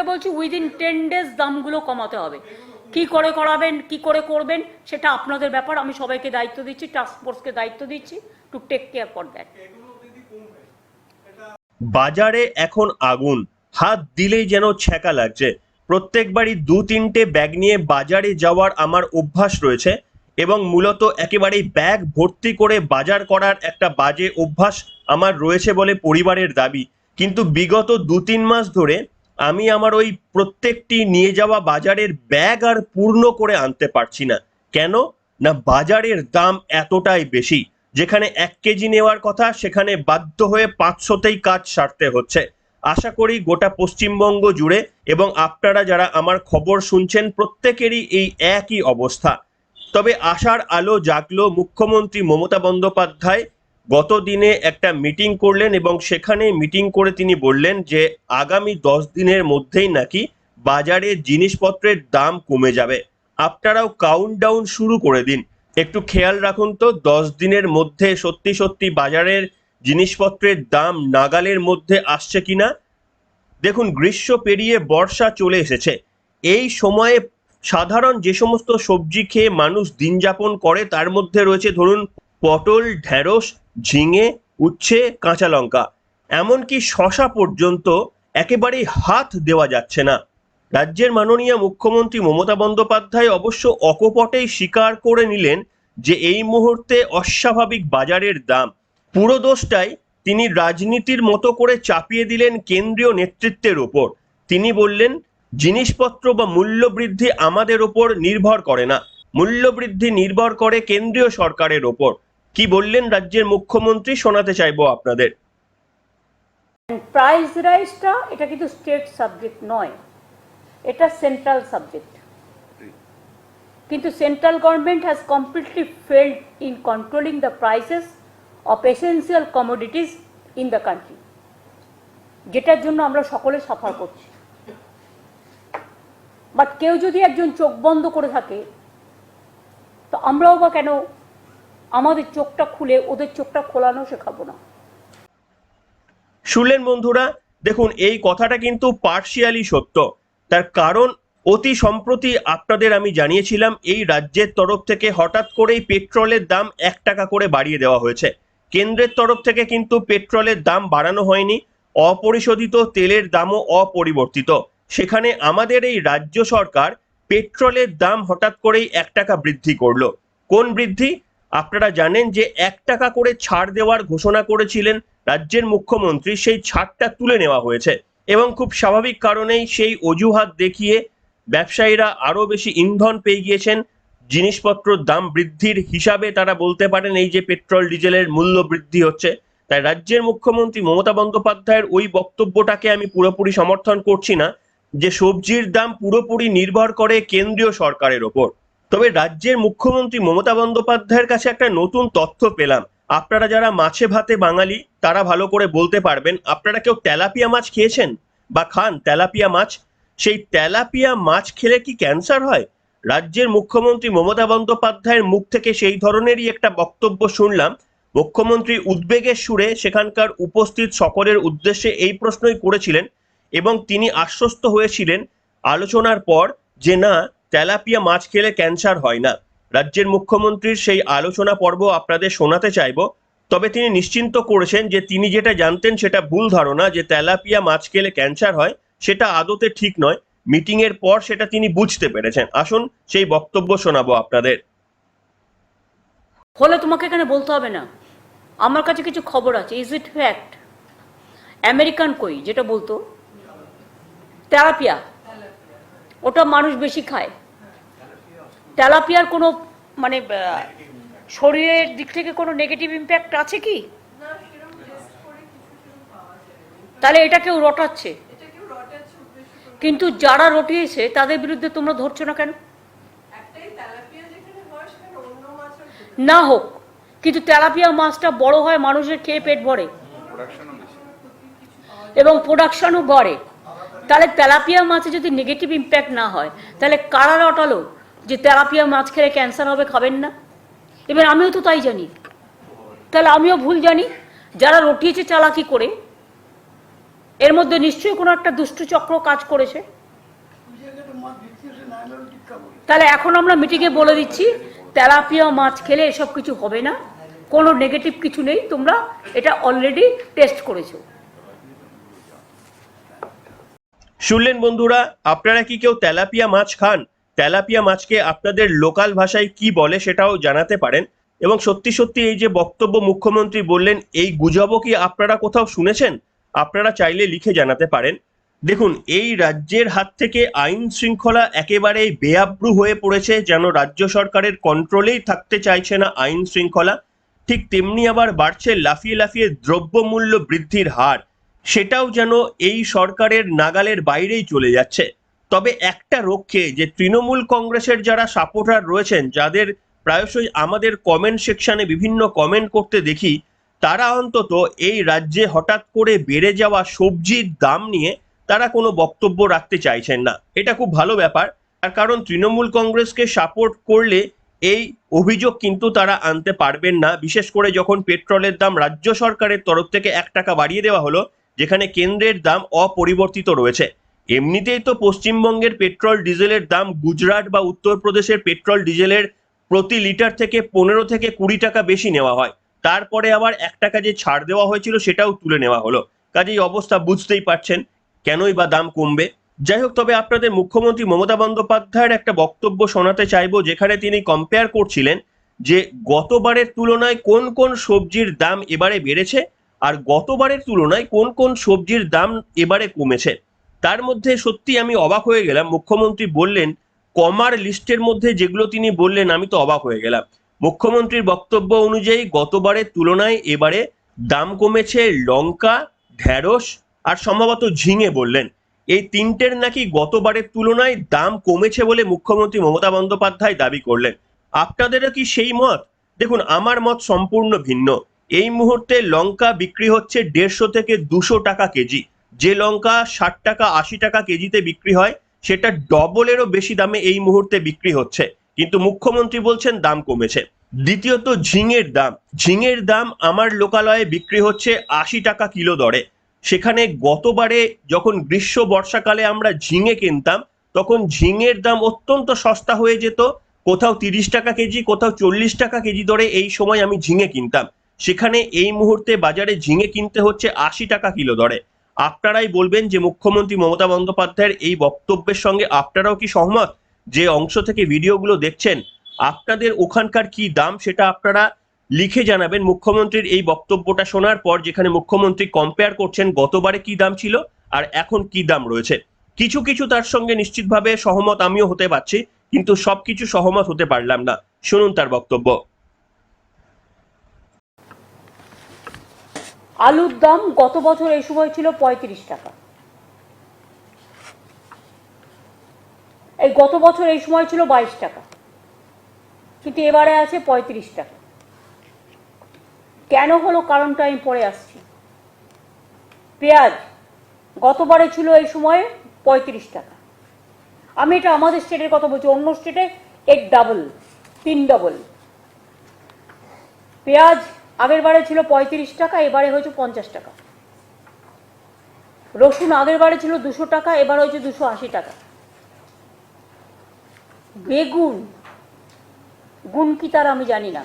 বলছি within 10 days দামগুলো কমাতে হবে। কি করে করাবেন, কি করে করবেন সেটা আপনাদের ব্যাপার। আমি সবাইকে দায়িত্ব দিচ্ছি, টাস্ক ফোর্সকে দায়িত্ব দিচ্ছি to take care for that. বাজারে এখন আগুন, হাত দিলেই যেন ছ্যাঁকা লাগছে। প্রত্যেকবারই 2-3টে ব্যাগ নিয়ে বাজারে যাওয়ার আমার অভ্যাস রয়েছে এবং মূলত একেবারেই ব্যাগ ভর্তি করে বাজার করার একটা বাজে অভ্যাস আমার রয়েছে বলে পরিবারের দাবি। কিন্তু বিগত 2-3 মাস ধরে আমি আমার ওই প্রত্যেকটি নিয়ে যাওয়া বাজারের ব্যাগ আর পূর্ণ করে আনতে পারছি না। কেন না, বাজারের দাম এতটাই বেশি। যেখানে 1 কেজি নেওয়ার কথা সেখানে বাধ্য হয়ে 500তেই কাজ সারতে হচ্ছে। আশা করি গোটা পশ্চিমবঙ্গ জুড়ে এবং আপনারা যারা আমার খবর শুনছেন প্রত্যেকেরই এই একই অবস্থা। তবে আশার আলো জাগলো। মুখ্যমন্ত্রী মমতা বন্দ্যোপাধ্যায় গত দিনে একটা মিটিং করলেন এবং সেখানে মিটিং করে তিনি বললেন যে আগামী 10 দিনের মধ্যেই নাকি বাজারে জিনিসপত্রের দাম কমে যাবে। আপনারাও কাউন্টডাউন শুরু করে দিন। একটু খেয়াল রাখুন তো 10 দিনের মধ্যে সত্যি সত্যি বাজারের জিনিসপত্রের দাম নাগালের মধ্যে আসছে কিনা। দেখুন, গ্রীষ্ম পেরিয়ে বর্ষা চলে এসেছে। এই সময়ে সাধারণ যে সমস্ত সবজি খেয়ে মানুষ দিন যাপন করে তার মধ্যে রয়েছে ধরুন পটল, ঢেঁড়স, ঝিঙে, উচ্ছে, কাঁচা লঙ্কা, এমনকি শসা পর্যন্ত একেবারেই হাত দেওয়া যাচ্ছে না। রাজ্যের মাননীয় মুখ্যমন্ত্রী মমতা বন্দ্যোপাধ্যায় অবশ্য অকপটেই স্বীকার করে নিলেন যে এই মুহূর্তে অস্বাভাবিক বাজারের দাম। পুরো দোষটাই তিনি রাজনীতির মতো করে চাপিয়ে দিলেন কেন্দ্রীয় নেতৃত্বের ওপর। তিনি বললেন জিনিসপত্র বা মূল্যবৃদ্ধি আমাদের ওপর নির্ভর করে না, মূল্যবৃদ্ধি নির্ভর করে কেন্দ্রীয় সরকারের ওপর। কি বললেন রাজ্যের মুখ্যমন্ত্রী শোনাতে চাইবো আপনাদের। প্রাইস রাইজটা এটা কিন্তু স্টেট সাবজেক্ট নয়, এটা সেন্ট্রাল সাবজেক্ট। কিন্তু central government has completely failed in controlling the prices of essential commodities in the country, যেটার জন্য আমরা সকলে সাফার করছি। বাট কেউ যদি একজন চোখ বন্ধ করে থাকে তো আমরাও বা কেন আমাদের চোখটা খুলে ওদের চোখটা খোলানো শেখাবো না? শুনলেন বন্ধুরা, দেখুন এই কথাটা কিন্তু পার্শিয়ালি সত্য। তার কারণ অতি সম্প্রতি আপনাদের আমি জানিয়েছিলাম এই রাজ্যের তরফ থেকে হঠাৎ করেই পেট্রোলের দাম 1 টাকা করে বাড়িয়ে দেওয়া হয়েছে। কেন্দ্রের তরফ থেকে কিন্তু পেট্রোলের দাম বাড়ানো হয়নি, অপরিশোধিত তেলের দামও অপরিবর্তিত। সেখানে আমাদের এই রাজ্য সরকার পেট্রোলের দাম হঠাৎ করেই 1 টাকা বৃদ্ধি করলো। কোন বৃদ্ধি? আপনারা জানেন যে 1 টাকা করে ছাড় দেওয়ার ঘোষণা করেছিলেন রাজ্যের মুখ্যমন্ত্রী, সেই ছাড়টা তুলে নেওয়া হয়েছে এবং খুব স্বাভাবিক কারণেই সেই অজুহাত দেখিয়ে ব্যবসায়ীরা আরো বেশি ইন্ধন পেয়ে গিয়েছেন। জিনিসপত্রের দাম বৃদ্ধির হিসাবে তারা বলতে পারেন এই যে পেট্রোল ডিজেলের মূল্য বৃদ্ধি হচ্ছে। তাই রাজ্যের মুখ্যমন্ত্রী মমতা বন্দ্যোপাধ্যায়ের ওই বক্তব্যটাকে আমি পুরোপুরি সমর্থন করছি না যে সবজির দাম পুরোপুরি নির্ভর করে কেন্দ্রীয় সরকারের ওপর। তবে রাজ্যের মুখ্যমন্ত্রী মমতা বন্দ্যোপাধ্যায়ের কাছে একটা নতুন তথ্য পেলাম। আপনারা যারা মাছে ভাতে বাঙালি তারা ভালো করে বলতে পারবেন। আপনারা কেউ তেলাপিয়া মাছ খেয়েছেন বা খান তেলাপিয়া মাছ? সেই তেলাপিয়া মাছ খেলে কি ক্যান্সার হয়? রাজ্যের মুখ্যমন্ত্রী মমতা বন্দ্যোপাধ্যায়ের মুখ থেকে সেই ধরনেরই একটা বক্তব্য শুনলাম। মুখ্যমন্ত্রী উদ্বেগের সুরে সেখানকার উপস্থিত সকলের উদ্দেশ্যে এই প্রশ্নই করেছিলেন এবং তিনি আশ্বস্ত হয়েছিলেন আলোচনার পর যে না, তেলাপিয়া মাছ খেলে ক্যান্সার হয় না। রাজ্যের মুখ্যমন্ত্রীর সেই আলোচনা পর্ব আপনাদের শোনাতে চাইব। তবে তিনি নিশ্চিন্ত করেছেন যে তিনি যেটা জানতেন সেটা ভুল ধারণা, যে তেলাপিয়া মাছ খেলে ক্যান্সার হয়, সেটা আদতে ঠিক নয়। মিটিং এর পর সেটা তিনি বুঝতে পেরেছেন। আসুন সেই বক্তব্য শোনাবো আপনাদের। হলে তোমাকে এখানে বলতে হবে না, আমার কাছে কিছু খবর আছে। Is it fact? আমেরিকান কই যেটা বলতো তেলাপিয়া, ওটা মানুষ বেশি খায়। তেলাপিয়ার কোনো মানে শরীরের দিক থেকে কোনো নেগেটিভ ইম্প্যাক্ট আছে কি? তাহলে এটা কেউ রটাচ্ছে, কিন্তু যারা রটিয়েছে তাদের বিরুদ্ধে তোমরা ধরছো না কেন? না হোক, কিন্তু তেলাপিয়া মাছটা বড় হয়, মানুষের খেয়ে পেট ভরে এবং প্রোডাকশনও বাড়ে। তাহলে তেলাপিয়া মাছে যদি নেগেটিভ ইম্প্যাক্ট না হয় তাহলে কারা রটালো যে তেলাপিয়া মাছ খেলে ক্যান্সার হবে, খাবেন না? এবার আমিও তো তাই জানি, তাহলে আমিও ভুল জানি। যারা রটিয়েছে চালাকি করে এর মধ্যে নিশ্চয়ই কোনো একটা দুষ্টু চক্র কাজ করেছে। তাহলে এখন আমরা মিটিংয়ে বলে দিচ্ছি তেলাপিয়া মাছ খেলে এসব কিছু হবে না, কোনো নেগেটিভ কিছু নেই, তোমরা এটা অলরেডি টেস্ট করেছো। শুনলেন বন্ধুরা, আপনারা কি কেউ তেলাপিয়া মাছ খান? তেলাপিয়া মাছকে আপনাদের লোকাল ভাষায় কি বলে সেটাও জানাতে পারেন। এবং সত্যি সত্যি এই যে বক্তব্য মুখ্যমন্ত্রী বললেন, এই গুজবও কি আপনারা কোথাও শুনেছেন? আপনারা চাইলে লিখে জানাতে পারেন। দেখুন, এই রাজ্যের হাত থেকে আইন শৃঙ্খলা একেবারেই বেআব্রু হয়ে পড়েছে, যেন রাজ্য সরকারের কন্ট্রোলেই থাকতে চাইছে না আইন শৃঙ্খলা। ঠিক তেমনি আবার বাড়ছে লাফিয়ে লাফিয়ে দ্রব্যমূল্য বৃদ্ধির হার, সেটাও যেন এই সরকারের নাগালের বাইরেই চলে যাচ্ছে। তবে একটা রক্ষে, যে তৃণমূল কংগ্রেসের যারা সাপোর্টার রয়েছেন, যাদের প্রায়শই আমাদের কমেন্ট সেকশনে বিভিন্ন কমেন্ট করতে দেখি, তারা অন্তত এই রাজ্যে হঠাৎ করে বেড়ে যাওয়া সবজির দাম নিয়ে তারা কোনো বক্তব্য রাখতে চাইছেন না। এটা খুব ভালো ব্যাপার, তার কারণ তৃণমূল কংগ্রেসকে সাপোর্ট করলে এই অভিযোগ কিন্তু তারা আনতে পারবেন না, বিশেষ করে যখন পেট্রোলের দাম রাজ্য সরকারের তরফ থেকে 1 টাকা বাড়িয়ে দেওয়া হলো, যেখানে কেন্দ্রের দাম অপরিবর্তিত রয়েছে। এমনিতেই তো পশ্চিমবঙ্গের পেট্রোল ডিজেলের দাম গুজরাট বা উত্তরপ্রদেশের পেট্রোল ডিজেলের প্রতি লিটার থেকে 15 থেকে 20 টাকা বেশি নেওয়া হয়। তারপরে আবার 1 টাকা যে ছাড় দেওয়া হয়েছিল সেটাও তুলে নেওয়া হলো। কাজেই অবস্থা বুঝতেই পারছেন, কেনই বা দাম কমবে। যাই হোক, তবে আপনাদের মুখ্যমন্ত্রী মমতা বন্দ্যোপাধ্যায়ের একটা বক্তব্য শোনাতে চাইবো, যেখানে তিনি কম্পেয়ার করছিলেন যে গতবারের তুলনায় কোন কোন সবজির দাম এবারে বেড়েছে আর গতবারের তুলনায় কোন কোন সবজির দাম এবারে কমেছে। তার মধ্যে সত্যি আমি অবাক হয়ে গেলাম। মুখ্যমন্ত্রী বললেন, কমার লিস্টের মধ্যে যেগুলো তিনি বললেন, আমি তো অবাক হয়ে গেলাম। মুখ্যমন্ত্রীর বক্তব্য অনুযায়ী গতবারের তুলনায় এবারে দাম কমেছে লঙ্কা, ঢেঁড়স আর সম্ভবত ঝিঙে বললেন। এই তিনটের নাকি গতবারের তুলনায় দাম কমেছে বলে মুখ্যমন্ত্রী মমতা বন্দ্যোপাধ্যায় দাবি করলেন। আপনাদেরও কি সেই মত? দেখুন, আমার মত সম্পূর্ণ ভিন্ন। এই মুহূর্তে লঙ্কা বিক্রি হচ্ছে 150 থেকে 200 টাকা কেজি। যে লঙ্কা 60 টাকা 80 টাকা কেজিতে বিক্রি হয়, সেটা ডবলেরও বেশি দামে এই মুহূর্তে বিক্রি হচ্ছে, কিন্তু মুখ্যমন্ত্রী বলছেন দাম কমেছে। দ্বিতীয়ত, ঝিঙের দাম আমার লোকালয়ে বিক্রি হচ্ছে 80 টাকা কিলো দরে। সেখানে গতবারে যখন গ্রীষ্ম বর্ষাকালে আমরা ঝিঙে কিনতাম, তখন ঝিঙের দাম অত্যন্ত সস্তা হয়ে যেত, কোথাও 30 টাকা কেজি, কোথাও 40 টাকা কেজি দরে এই সময় আমি ঝিঙে কিনতাম। সেখানে এই মুহূর্তে বাজারে ঝিঙে কিনতে হচ্ছে 80 টাকা কিলো দরে। আপনারাই বলবেন যে মুখ্যমন্ত্রী মমতা বন্দ্যোপাধ্যায়ের এই বক্তব্যের সঙ্গে আপনারাও কি সহমত? যে অংশ থেকে ভিডিওগুলো দেখছেন, আপনাদের ওখানকার কি দাম সেটা আপনারা লিখে জানাবেন মুখ্যমন্ত্রীর এই বক্তব্যটা শোনার পর, যেখানে মুখ্যমন্ত্রী কম্পেয়ার করছেন গতবারে কি দাম ছিল আর এখন কি দাম রয়েছে। কিছু কিছু তার সঙ্গে নিশ্চিতভাবে সহমত আমিও হতে পারছি, কিন্তু সবকিছু সহমত হতে পারলাম না। শুনুন তার বক্তব্য। আলুর দাম গত বছর এই সময় ছিল 35 টাকা, এই গত বছর এই সময় ছিল 22 টাকা, কিন্তু এবারে আছে 35 টাকা। কেন হলো কারণটা আমি পরে আসছি। পেঁয়াজ গতবারে ছিল এই সময়ে 35 টাকা। আমি এটা আমাদের স্টেটের কথা বলছি, অন্য স্টেটে এর ডাবল, 3 ডবল। পেঁয়াজ আগের বারে ছিল 35 টাকা, এবারে হয়েছে 50 টাকা। রসুন আগের বারে ছিল 200 টাকা, এবার হয়েছে 280 টাকা। বেগুন, গুণ কি তার আমি জানি না,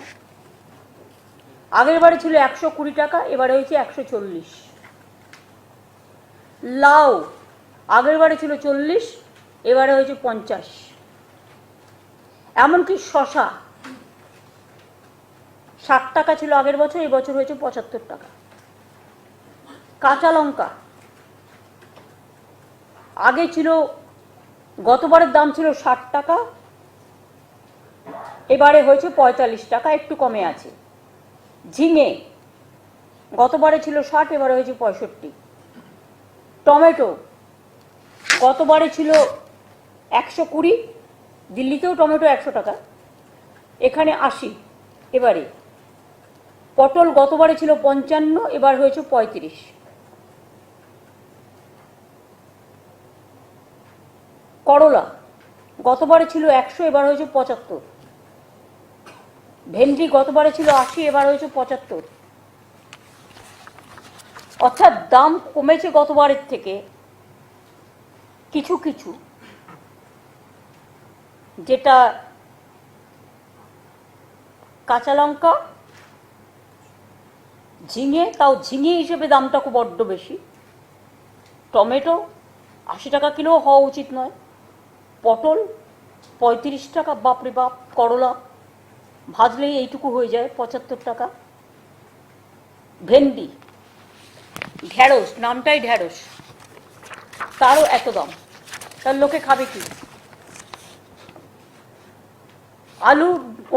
আগের বারে ছিল 120 টাকা, এবারে হয়েছে 140। লাউ আগের বারে ছিল 40, এবারে হয়েছে 50। এমনকি শশা 60 টাকা ছিল আগের বছর, এই বছর হয়েছে 75 টাকা। কাঁচা লঙ্কা আগে ছিল, গতবারের দাম ছিল 60 টাকা, এবারে হয়েছে 45 টাকা, একটু কমে আছে। ঝিঙে গতবারে ছিল 60, এবারে হয়েছে 65। টমেটো গতবারে ছিল 120, দিল্লিতেও টমেটো 100 টাকা, এখানে 80 এবারে। পটল গতবারে ছিল 55, এবার হয়েছে 35। করলা গতবারে ছিল 100, এবার হয়েছে 75। ভেন্ডি গতবারে ছিল 80, এবার হয়েছে 75। অর্থাৎ দাম কমেছে গতবারের থেকে কিছু কিছু, যেটা কাঁচা লঙ্কা, ঝিঙে, তাও ঝিঙে হিসেবে দামটা খুব বড্ড বেশি। টমেটো 80 টাকা কিলো হওয়া উচিত নয়। পটল 35 টাকা, বাপরে বাপ। করলা ভাজলেই এইটুকু হয়ে যায় 75 টাকা। ভেন্ডি, ঢ্যাঁড়স, নামটাই ঢ্যাঁড়স, তারও এত দাম। তার লোকে খাবে কি? আলু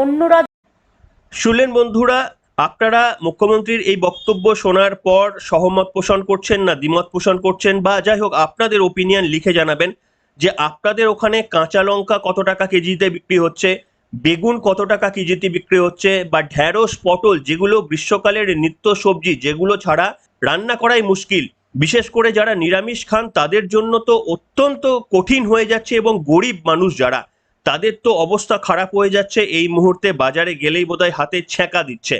অন্যরা। শুনলেন বন্ধুরা, আপনারা মুখ্যমন্ত্রীর এই বক্তব্য শোনার পর সহমত পোষণ করছেন না দ্বিমত পোষণ করছেন, বা যাই হোক আপনাদের ওপিনিয়ন লিখে জানাবেন যে আপনাদের ওখানে কাঁচা লঙ্কা কত টাকা কেজিতে বিক্রি হচ্ছে, বেগুন কত টাকা কেজিতে বিক্রি হচ্ছে, বা ঢ্যাঁড়স, পটল, যেগুলো গ্রীষ্মকালের নিত্য সবজি, যেগুলো ছাড়া রান্না করাই মুশকিল। বিশেষ করে যারা নিরামিষ খান তাদের জন্য তো অত্যন্ত কঠিন হয়ে যাচ্ছে, এবং গরিব মানুষ যারা, তাদের তো অবস্থা খারাপ হয়ে যাচ্ছে। এই মুহূর্তে বাজারে গেলেই বোধহয় হাতে ছ্যাঁকা দিচ্ছে।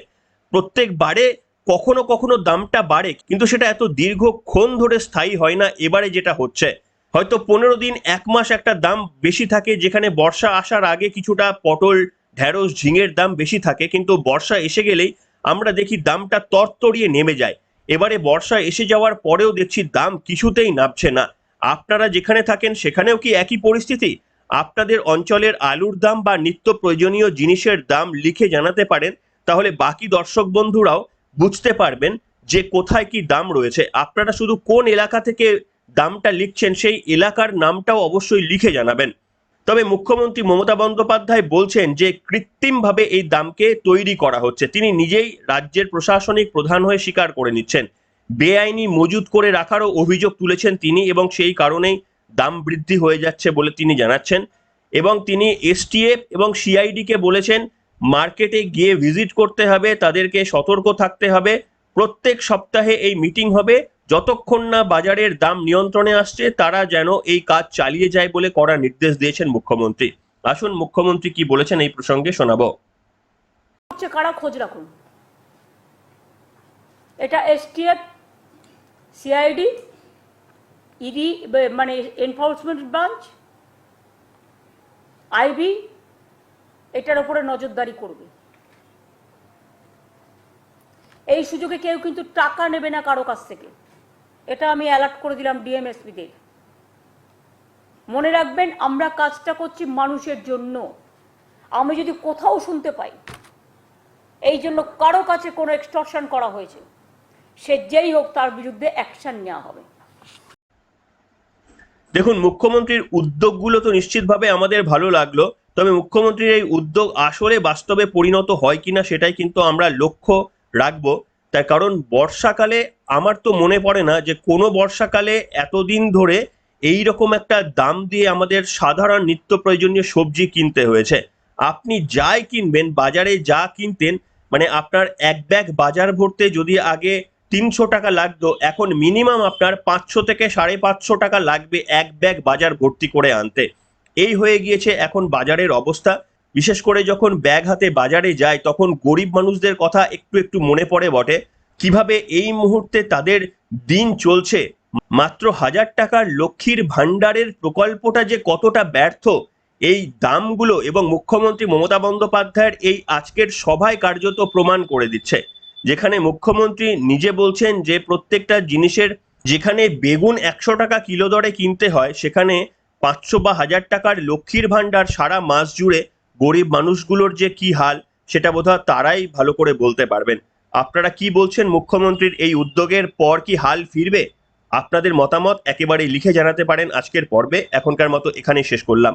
প্রত্যেকবারে কখনো কখনো দামটা বাড়ে, কিন্তু সেটা এত দীর্ঘক্ষণ ধরে স্থায়ী হয় না। এবারে যেটা হচ্ছে, হয়তো 15 দিন 1 মাস একটা দাম বেশি থাকে, যেখানে বর্ষা আসার আগে কিছুটা পটল, ঢ্যাঁড়স, ঝিঙের দাম বেশি থাকে, কিন্তু বর্ষা এসে গেলেই আমরা দেখি দামটা তরতরিয়ে নেমে যায়। এবারে বর্ষা এসে যাওয়ার পরেও দেখছি দাম কিছুতেই নামছে না। আপনারা যেখানে থাকেন সেখানেও কি একই পরিস্থিতি? আপনাদের অঞ্চলের আলুর দাম বা নিত্য প্রয়োজনীয় জিনিসের দাম লিখে জানাতে পারেন, তাহলে বাকি দর্শক বন্ধুরাও বুঝতে পারবেন যে কোথায় কি দাম রয়েছে। আপনারা শুধু কোন এলাকা থেকে দামটা লিখছেন সেই এলাকার নামটাও অবশ্যই লিখে জানাবেন। তবে মুখ্যমন্ত্রী মমতা বন্দ্যোপাধ্যায় বলছেন যে কৃত্রিমভাবে এই দামকে তৈরি করা হচ্ছে। তিনি নিজেই রাজ্যের প্রশাসনিক প্রধান হয়ে স্বীকার করে নিচ্ছেন। বেআইনি মজুত করে রাখারও অভিযোগ তুলেছেন তিনি, এবং সেই কারণেই দাম বৃদ্ধি হয়ে যাচ্ছে বলে তিনি জানাচ্ছেন। এবং তিনি এসটিএফ এবং সিআইডিকে বলেছেন মার্কেটে গিয়ে ভিজিট করতে হবে, তাদেরকে সতর্ক থাকতে হবে। প্রত্যেক সপ্তাহে এই মিটিং হবে, যতক্ষণ না বাজারের দাম নিয়ন্ত্রণে আসছে তারা যেন এই কাজ চালিয়ে যায় বলে কড়া নির্দেশ দিয়েছেন মুখ্যমন্ত্রী। আসুন মুখ্যমন্ত্রী কি বলেছেন এই প্রসঙ্গে শোনাবো। হচ্ছে কারা, খোঁজ রাখুন। এটা এসটিএফ, সিআইডি, ইডি মানে এনফোর্সমেন্ট ব্রাঞ্চ, আইবি এটার উপরে নজরদারি করবে। এই সুযোগে কেউ কিন্তু টাকা নেবে না কারো কাছ থেকে, এটা আমি অ্যালার্ট করে দিলাম ডিএমএসপিদের। মনে রাখবেন, আমরা কাজটা করছি মানুষের জন্য। আমি যদি কোথাও শুনতে পাই এই জন্য কারো কাছে কোনো এক্সটর্শন করা হয়েছে, সে যেই হোক তার বিরুদ্ধে অ্যাকশন নেওয়া হবে। দেখুন, মুখ্যমন্ত্রীর উদ্যোগগুলো তো নিশ্চিতভাবে আমাদের ভালো লাগলো, তবে মুখ্যমন্ত্রীর এই উদ্যোগ আসলে বাস্তবে পরিণত হয় কিনা সেটাই কিন্তু আমরা লক্ষ্য রাখবো। তার কারণ বর্ষাকালে আমার তো মনে পড়ে না যে কোনো বর্ষাকালে এতদিন ধরে এই রকম একটা দাম দিয়ে আমাদের সাধারণ নিত্য প্রয়োজনীয় সবজি কিনতে হয়েছে। আপনি যাই কিনবেন, বাজারে যা কিনতেন, মানে আপনার এক ব্যাগ বাজার ভরতে যদি আগে 300 টাকা লাগতো, এখন মিনিমাম আপনার 500 থেকে 550 টাকা লাগবে এক ব্যাগ বাজার ভর্তি করে আনতে। এই হয়ে গিয়েছে এখন বাজারের অবস্থা। বিশেষ করে যখন ব্যাগ হাতে বাজারে যায় তখন গরিব মানুষদের কথা একটু একটু মনে পড়ে বটে, কিভাবে এই মুহূর্তে তাদের দিন চলছে। মাত্র 1000 টাকার লক্ষ্মীর ভাণ্ডারের প্রকল্পটা যে কতটা ব্যর্থ, এই দামগুলো এবং মুখ্যমন্ত্রী মমতা বন্দ্যোপাধ্যায়ের এই আজকের সভায় কার্যত প্রমাণ করে দিচ্ছে। যেখানে মুখ্যমন্ত্রী নিজে বলছেন যে প্রত্যেকটা জিনিসের, যেখানে বেগুন 100 টাকা কিলো দরে কিনতে হয়, সেখানে 500 বা 1000 টাকার লক্ষ্মীর ভাণ্ডার সারা মাস জুড়ে গরিব মানুষগুলোর যে কি হাল সেটা বোধহয় তারাই ভালো করে বলতে পারবেন। আপনারা কি বলছেন? মুখ্যমন্ত্রীর এই উদ্যোগের পর কি হাল ফিরবে? আপনাদের মতামত একেবারেই লিখে জানাতে পারেন আজকের পর্বে। এখনকার মতো এখানেই শেষ করলাম।